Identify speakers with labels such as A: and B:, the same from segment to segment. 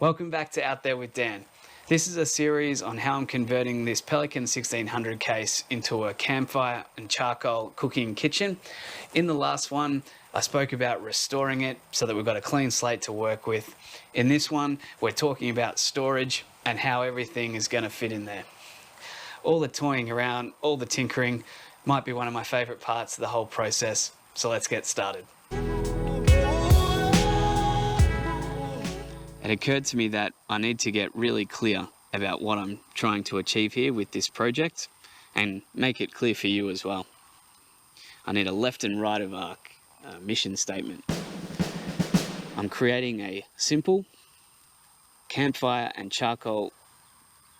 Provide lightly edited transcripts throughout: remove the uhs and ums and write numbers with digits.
A: Welcome back to Out There with Dan. This is a series on how I'm converting this Pelican 1600 case into a campfire and charcoal cooking kitchen. In the last one, I spoke about restoring it so that we've got a clean slate to work with. In this one, we're talking about storage and how everything is going to fit in there. All the toying around, all the tinkering might be one of my favorite parts of the whole process. So let's get started. It occurred to me that I need to get really clear about what I'm trying to achieve here with this project and make it clear for you as well. I need a left and right of arc mission statement. I'm creating a simple campfire and charcoal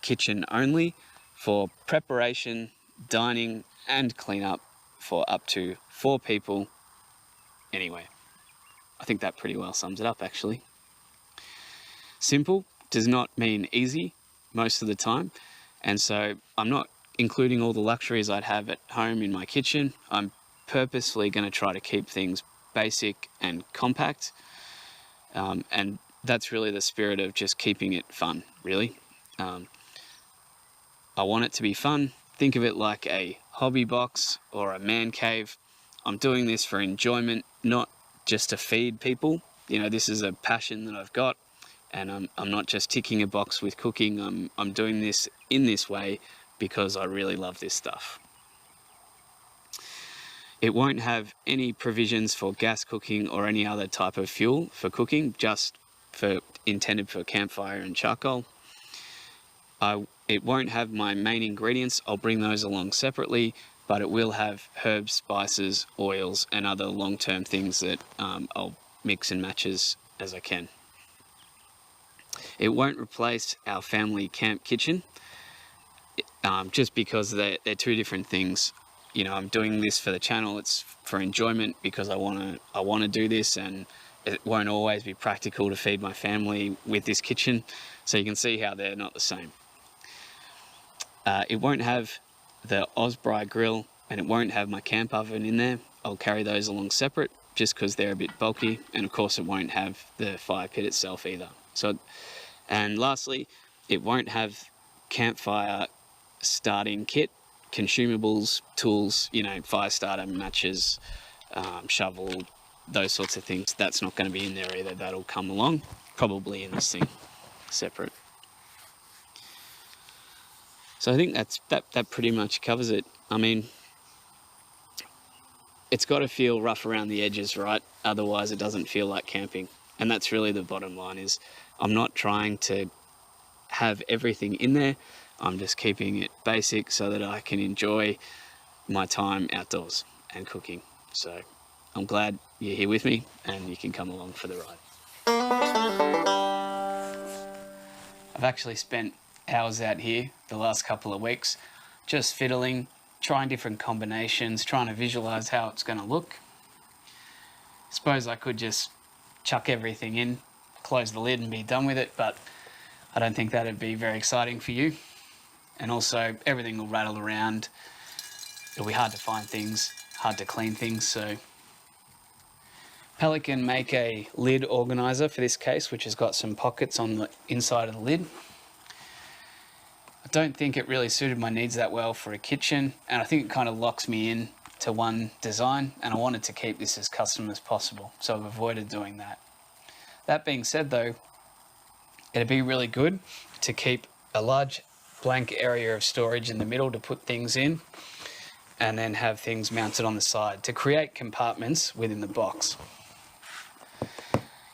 A: kitchen only for preparation, dining and cleanup for up to 4 people anyway. I think that pretty well sums it up actually. Simple does not mean easy most of the time, and so I'm not including all the luxuries I'd have at home in my kitchen. I'm purposefully going to try to keep things basic and compact, and that's really the spirit of just keeping it fun, really. I want it to be fun. Think of it like a hobby box or a man cave. I'm doing this for enjoyment, not just to feed people. You know, this is a passion that I've got. And I'm not just ticking a box with cooking, I'm doing this in this way because I really love this stuff. It won't have any provisions for gas cooking or any other type of fuel for cooking, just intended for campfire and charcoal. It won't have my main ingredients, I'll bring those along separately, but it will have herbs, spices, oils and other long-term things that I'll mix and match as I can. It won't replace our family camp kitchen, just because they're two different things. You know, I'm doing this for the channel. It's for enjoyment because I want to do this, and it won't always be practical to feed my family with this kitchen. So you can see how they're not the same. It won't have the Osprey grill, and it won't have my camp oven in there. I'll carry those along separate, just because they're a bit bulky, and of course it won't have the fire pit itself either. And lastly, it won't have campfire starting kit, consumables, tools, you know, fire starter, matches, shovel, those sorts of things. That's not going to be in there either. That'll come along, probably in this thing, separate. So I think that pretty much covers it. I mean, it's got to feel rough around the edges, right? Otherwise it doesn't feel like camping. And that's really the bottom line, is I'm not trying to have everything in there. I'm just keeping it basic so that I can enjoy my time outdoors and cooking. So I'm glad you're here with me and you can come along for the ride. I've actually spent hours out here the last couple of weeks just fiddling, trying different combinations, trying to visualize how it's going to look. Suppose I could just chuck everything in, close the lid and be done with it, but I don't think that'd be very exciting for you. And also everything will rattle around. It'll be hard to find things, hard to clean things. So Pelican make a lid organizer for this case, which has got some pockets on the inside of the lid. I don't think it really suited my needs that well for a kitchen, and I think it kind of locks me in to one design, and I wanted to keep this as custom as possible, so I've avoided doing that. That being said though, it'd be really good to keep a large blank area of storage in the middle to put things in, and then have things mounted on the side to create compartments within the box.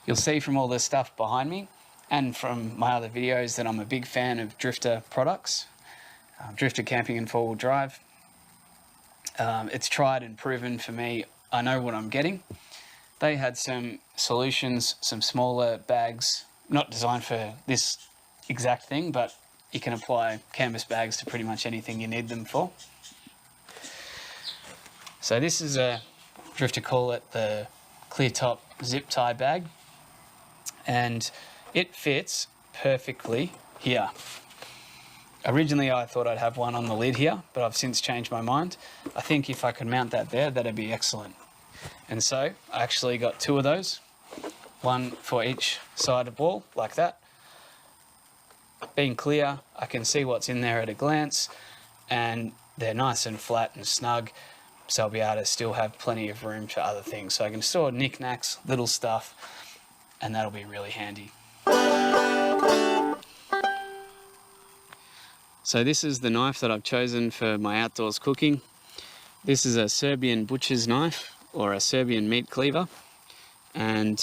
A: You'll see from all the stuff behind me and from my other videos that I'm a big fan of Drifta products, Drifta Camping and 4-wheel drive. It's tried and proven for me. I know what I'm getting. They had some solutions, some smaller bags, not designed for this exact thing, but you can apply canvas bags to pretty much anything you need them for. So this is a Drifta call it the clear top zip tie bag, and it fits perfectly here. Originally I thought I'd have one on the lid here, but I've since changed my mind. I think if I could mount that there, that'd be excellent. And so I actually got 2 of those, one for each side of the wall, like that. being clear, I can see what's in there at a glance, and they're nice and flat and snug, so I'll be able to still have plenty of room for other things. So I can store knickknacks, little stuff, and that'll be really handy. So this is the knife that I've chosen for my outdoors cooking. This is a Serbian butcher's knife, or a Serbian meat cleaver, and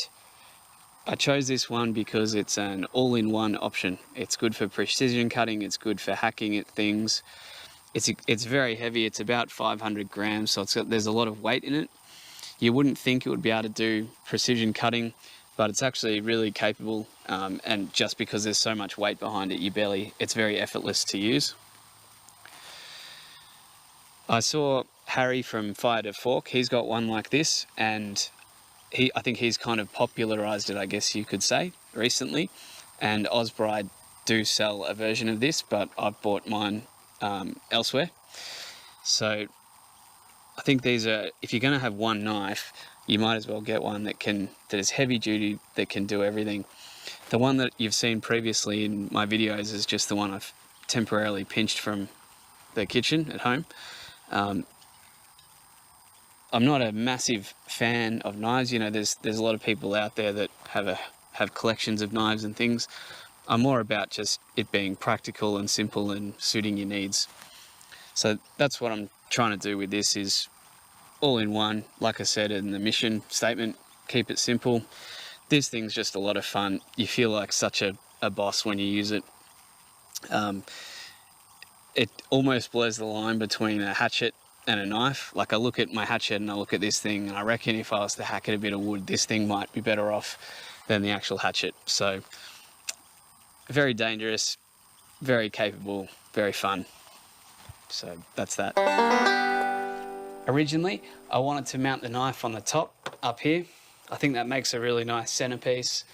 A: I chose this one because it's an all-in-one option. It's good for precision cutting, it's good for hacking at things. It's very heavy, it's about 500 grams, so there's a lot of weight in it. You wouldn't think it would be able to do precision cutting, but it's actually really capable, and just because there's so much weight behind it, it's very effortless to use. I saw Harry from Fire to Fork, he's got one like this, and I think he's kind of popularised it, I guess you could say, recently. And Osprey do sell a version of this, but I've bought mine elsewhere. So I think these are, if you're going to have one knife, you might as well get one that is heavy duty, that can do everything. The one that you've seen previously in my videos is just the one I've temporarily pinched from the kitchen at home. I'm not a massive fan of knives. You know, there's a lot of people out there that have collections of knives and things. I'm more about just it being practical and simple and suiting your needs. So that's what I'm trying to do with this, is all in one. Like I said in the mission statement, keep it simple. This thing's just a lot of fun. You feel like such a boss when you use it. It almost blurs the line between a hatchet and a knife. Like, I look at my hatchet and I look at this thing, and I reckon if I was to hack at a bit of wood, this thing might be better off than the actual hatchet. So very dangerous, very capable, very fun. So that's that. Originally, I wanted to mount the knife on the top up here. I think that makes a really nice centerpiece.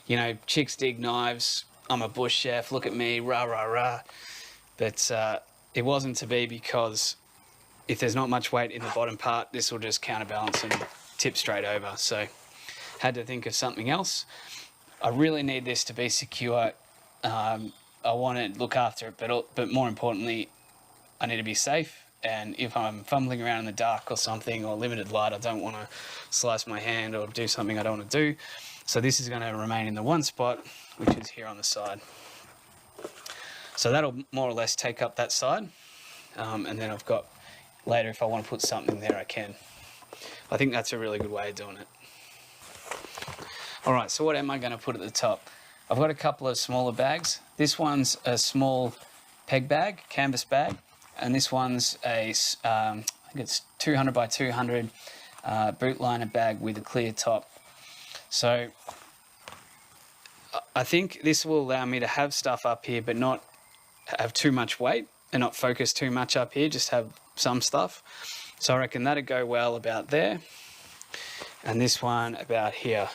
A: You know, chicks dig knives. I'm a bush chef, look at me, rah, rah, rah. But it wasn't to be, because if there's not much weight in the bottom part, this will just counterbalance and tip straight over. So had to think of something else. I really need this to be secure. I want to look after it, but more importantly, I need to be safe. And if I'm fumbling around in the dark or something, or limited light, I don't want to slice my hand or do something I don't want to do. So this is going to remain in the one spot, which is here on the side. So that'll more or less take up that side. And then I've got, later, if I want to put something there, I can. I think that's a really good way of doing it. All right, so what am I going to put at the top? I've got a couple of smaller bags. This one's a small peg bag, canvas bag, and this one's a, I think it's 200 by 200 boot liner bag with a clear top. So I think this will allow me to have stuff up here, but not have too much weight and not focus too much up here, just have some stuff. So I reckon that'd go well about there. And this one about here.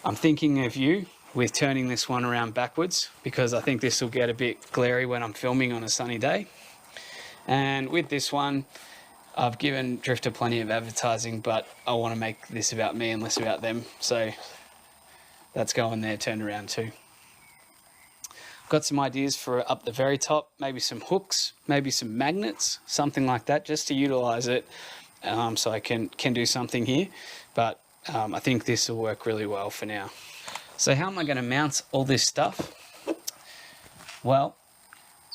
A: I'm thinking of you with turning this one around backwards, because I think this will get a bit glary when I'm filming on a sunny day. And with this one, I've given Drifta plenty of advertising, but I want to make this about me and less about them. So that's going there, turned around too. Got some ideas for up the very top, maybe some hooks, maybe some magnets, something like that, just to utilize it, so I can do something here. But I think this will work really well for now. So how am I going to mount all this stuff? Well,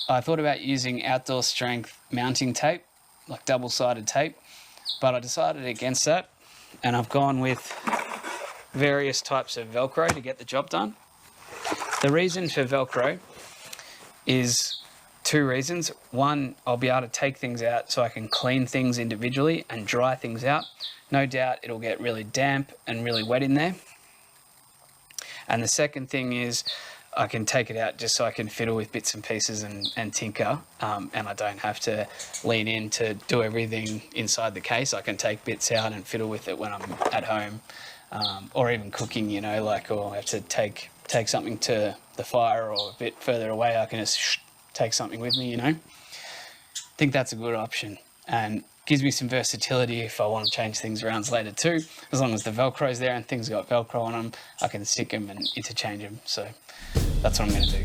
A: I thought about using outdoor strength mounting tape, like double-sided tape, but I decided against that, and I've gone with various types of Velcro to get the job done. The reason for Velcro is two reasons. One, I'll be able to take things out so I can clean things individually and dry things out. No doubt it'll get really damp and really wet in there. And the second thing is I can take it out just so I can fiddle with bits and pieces and tinker, and I don't have to lean in to do everything inside the case. I can take bits out and fiddle with it when I'm at home, or even cooking, you know, like, or I have to take something to the fire or a bit further away, I can just take something with me, you know. I think that's a good option, and gives me some versatility if I want to change things around later too. As long as the Velcro's there and things got Velcro on them, I can stick them and interchange them. So that's what I'm going to do.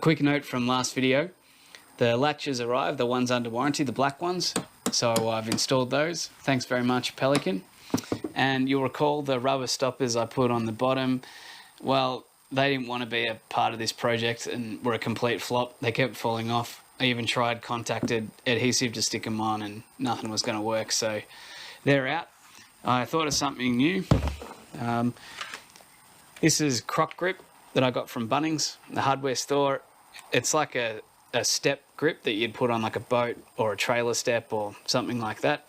A: quick note from last video. The latches arrived, the ones under warranty, the black ones. So I've installed those. Thanks very much, Pelican. And you'll recall the rubber stoppers I put on the bottom. Well, they didn't want to be a part of this project and were a complete flop. They kept falling off. I even contacted adhesive to stick them on, and nothing was going to work. So they're out. I thought of something new. This is croc grip that I got from Bunnings, the hardware store. It's like a step grip that you'd put on like a boat or a trailer step or something like that.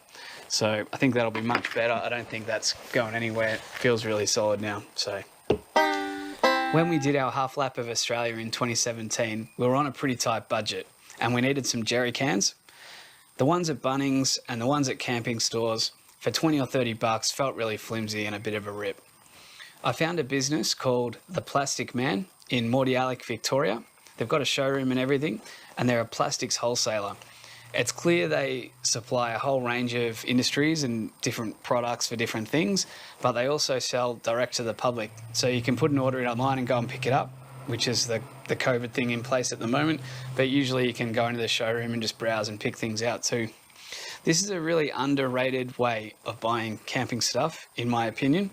A: So I think that'll be much better. I don't think that's going anywhere. It feels really solid now. So when we did our half lap of Australia in 2017, we were on a pretty tight budget and we needed some jerry cans. The ones at Bunnings and the ones at camping stores for 20 or 30 bucks felt really flimsy and a bit of a rip. I found a business called The Plastic Man in Mordialloc, Victoria. They've got a showroom and everything, and they're a plastics wholesaler. It's clear they supply a whole range of industries and different products for different things, but they also sell direct to the public. So you can put an order in online and go and pick it up, which is the COVID thing in place at the moment. But usually you can go into the showroom and just browse and pick things out too. This is a really underrated way of buying camping stuff, in my opinion.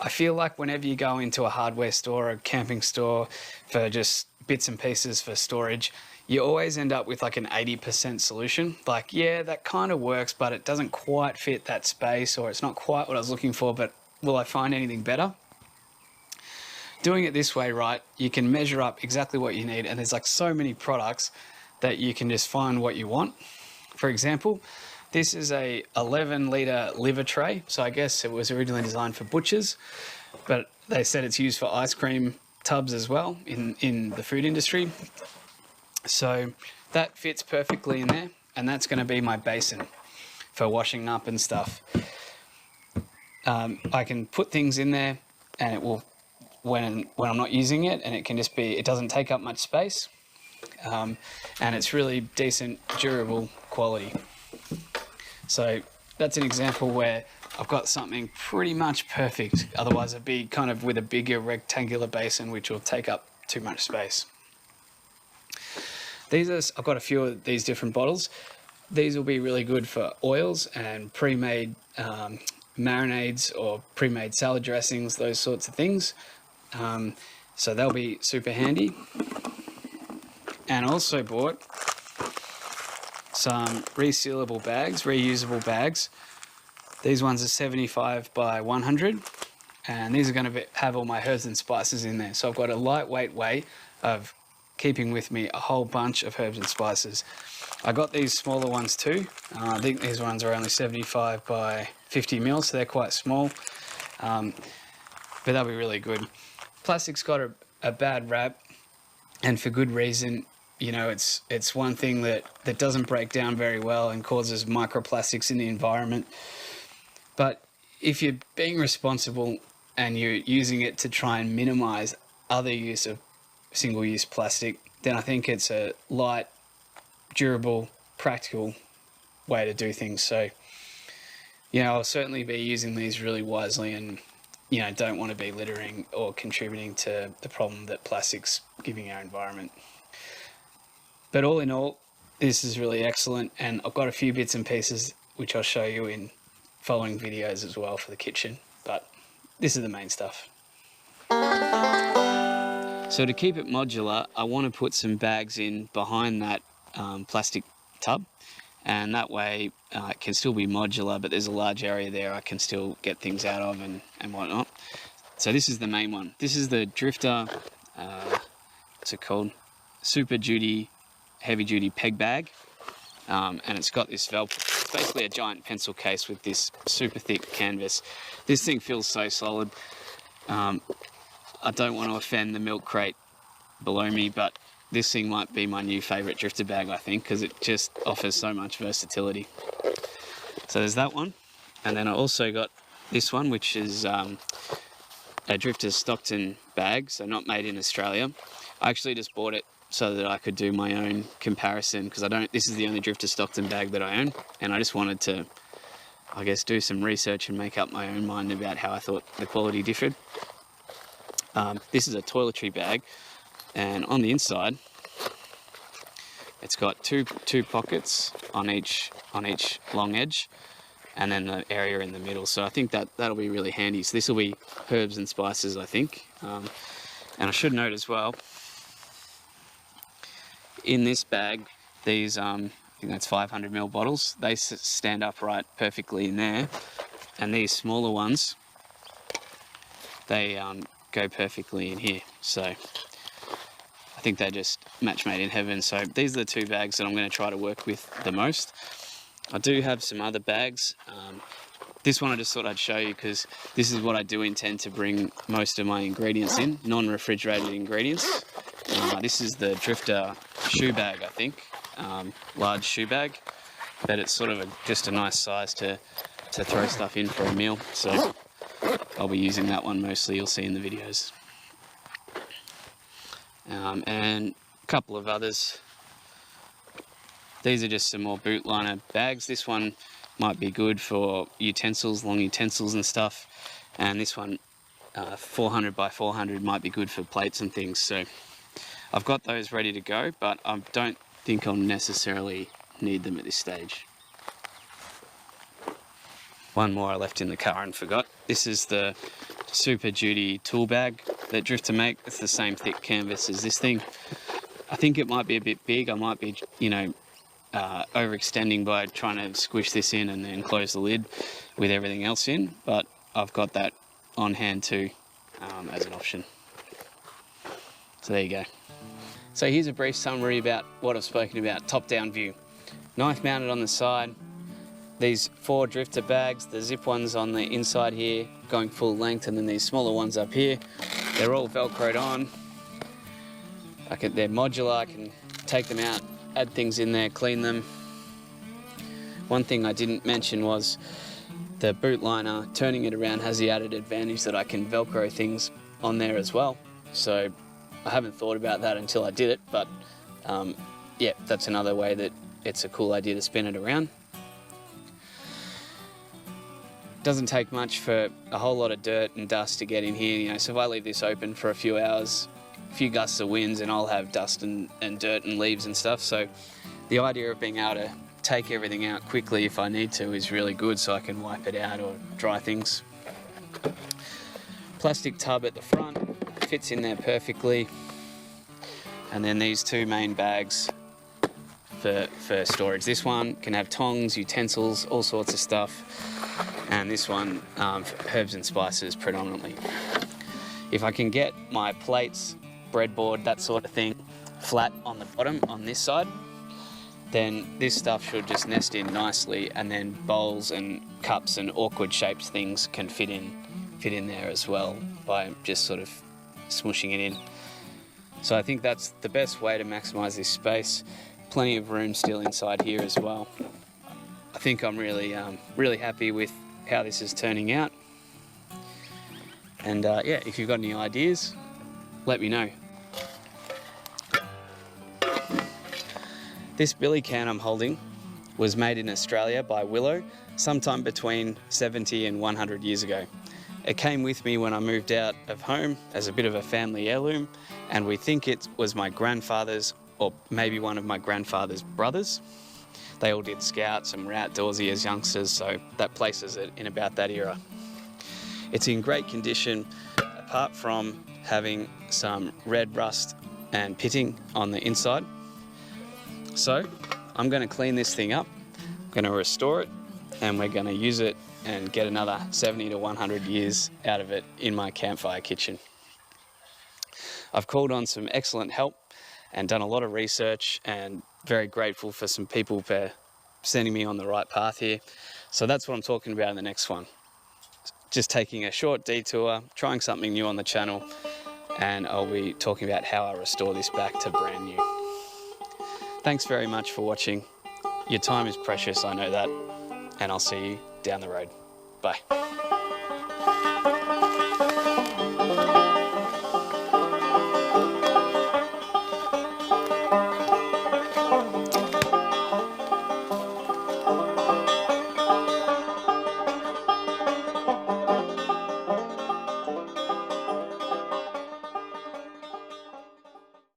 A: I feel like whenever you go into a hardware store or a camping store for just bits and pieces for storage, you always end up with like an 80% solution. Like, yeah, that kind of works, but it doesn't quite fit that space, or it's not quite what I was looking for, but will I find anything better? Doing it this way, right, you can measure up exactly what you need, and there's like so many products that you can just find what you want. For example, this is a 11-litre liver tray. So I guess it was originally designed for butchers, but they said it's used for ice cream tubs as well in the food industry. So that fits perfectly in there, and that's going to be my basin for washing up and stuff. I can put things in there, and it will, when I'm not using it, and it can just be, it doesn't take up much space, and it's really decent, durable quality. So that's an example where I've got something pretty much perfect. Otherwise it'd be kind of with a bigger rectangular basin, which will take up too much space. I've got a few of these different bottles. These will be really good for oils and pre-made marinades or pre-made salad dressings, those sorts of things. So they'll be super handy. And I also bought some resealable bags, reusable bags. These ones are 75 by 100, and these are going to have all my herbs and spices in there. So I've got a lightweight way of keeping with me a whole bunch of herbs and spices. I got these smaller ones too. I think these ones are only 75 by 50 mil, so they're quite small, but they'll be really good. Plastic's got a bad rap, and for good reason. You know, it's one thing that doesn't break down very well and causes microplastics in the environment. But if you're being responsible and you're using it to try and minimize other use of single-use plastic, then I think it's a light, durable, practical way to do things. So, you know, I'll certainly be using these really wisely, and, you know, don't want to be littering or contributing to the problem that plastic's giving our environment. But all in all, this is really excellent, and I've got a few bits and pieces which I'll show you in following videos as well for the kitchen, but this is the main stuff. So to keep it modular, I want to put some bags in behind that plastic tub, and that way it can still be modular, but there's a large area there I can still get things out of and whatnot. So this is the main one. This is the Drifta, what's it called? Super Duty heavy duty peg bag, and it's got this Velcro. It's basically a giant pencil case with this super thick canvas. This thing feels so solid. I don't want to offend the milk crate below me, but this thing might be my new favourite drifter bag, I think, because it just offers so much versatility. So there's that one, and then I also got this one, which is a Drifter Stockton bag, so not made in Australia. I actually just bought it so that I could do my own comparison, because this is the only Drifta Stockton bag that I own, and I just wanted to, I guess, do some research and make up my own mind about how I thought the quality differed. This is a toiletry bag, and on the inside It's got two pockets on each long edge, and then the area in the middle. So I think that'll be really handy. So this will be herbs and spices, I think. And I should note as well, in this bag, these I think that's 500ml bottles. They stand upright perfectly in there, and these smaller ones, they go perfectly in here. So I think they're just match made in heaven. So these are the two bags that I'm going to try to work with the most. I do have some other bags. This one I just thought I'd show you because this is what I do intend to bring most of my ingredients in, non-refrigerated ingredients. This is the Drifta shoe bag, I think, large shoe bag, but it's sort of just a nice size to throw stuff in for a meal. So I'll be using that one mostly, you'll see in the videos. And a couple of others. These are just some more boot liner bags. This one might be good for utensils, long utensils and stuff. And this one, 400 by 400, might be good for plates and things. So I've got those ready to go, but I don't think I'll necessarily need them at this stage. One more I left in the car and forgot. This is the Super Duty tool bag that Drifta make. It's the same thick canvas as this thing. I think it might be a bit big. I might be, overextending by trying to squish this in and then close the lid with everything else in, but I've got that on hand too as an option. So there you go. So here's a brief summary about what I've spoken about. Top-down view. Knife mounted on the side. These 4 Drifta bags, the zip ones on the inside here going full length, and then these smaller ones up here. They're all velcroed on. They're modular, I can take them out, add things in there, clean them. One thing I didn't mention was the boot liner, turning it around has the added advantage that I can velcro things on there as well. So I haven't thought about that until I did it, but yeah, that's another way that it's a cool idea to spin it around. Doesn't take much for a whole lot of dirt and dust to get in here, so if I leave this open for a few hours, a few gusts of winds, and I'll have dust and dirt and leaves and stuff. So the idea of being able to take everything out quickly if I need to is really good, so I can wipe it out or dry things. Plastic tub at the front, fits in there perfectly. And then these 2 main bags for storage. This one can have tongs, utensils, all sorts of stuff. And this one for herbs and spices predominantly. If I can get my plates, breadboard, that sort of thing, flat on the bottom on this side, then this stuff should just nest in nicely, and then bowls and cups and awkward shaped things can fit in there as well by just sort of smooshing it in. So I think that's the best way to maximize this space. Plenty of room still inside here as well. I think I'm really happy with how this is turning out. And yeah, if you've got any ideas, let me know. This billy can I'm holding was made in Australia by Willow sometime between 70 and 100 years ago. It came with me when I moved out of home as a bit of a family heirloom, and we think it was my grandfather's, or maybe one of my grandfather's brothers. They all did scouts and were outdoorsy as youngsters, so that places it in about that era. It's in great condition, apart from having some red rust and pitting on the inside. So I'm going to clean this thing up, I'm going to restore it, and we're going to use it and get another 70 to 100 years out of it in my campfire kitchen. I've called on some excellent help and done a lot of research, and very grateful for some people for sending me on the right path here. So that's what I'm talking about in the next one. Just taking a short detour, trying something new on the channel, and I'll be talking about how I restore this back to brand new. Thanks very much for watching. Your time is precious, I know that, and I'll see you down the road. Bye.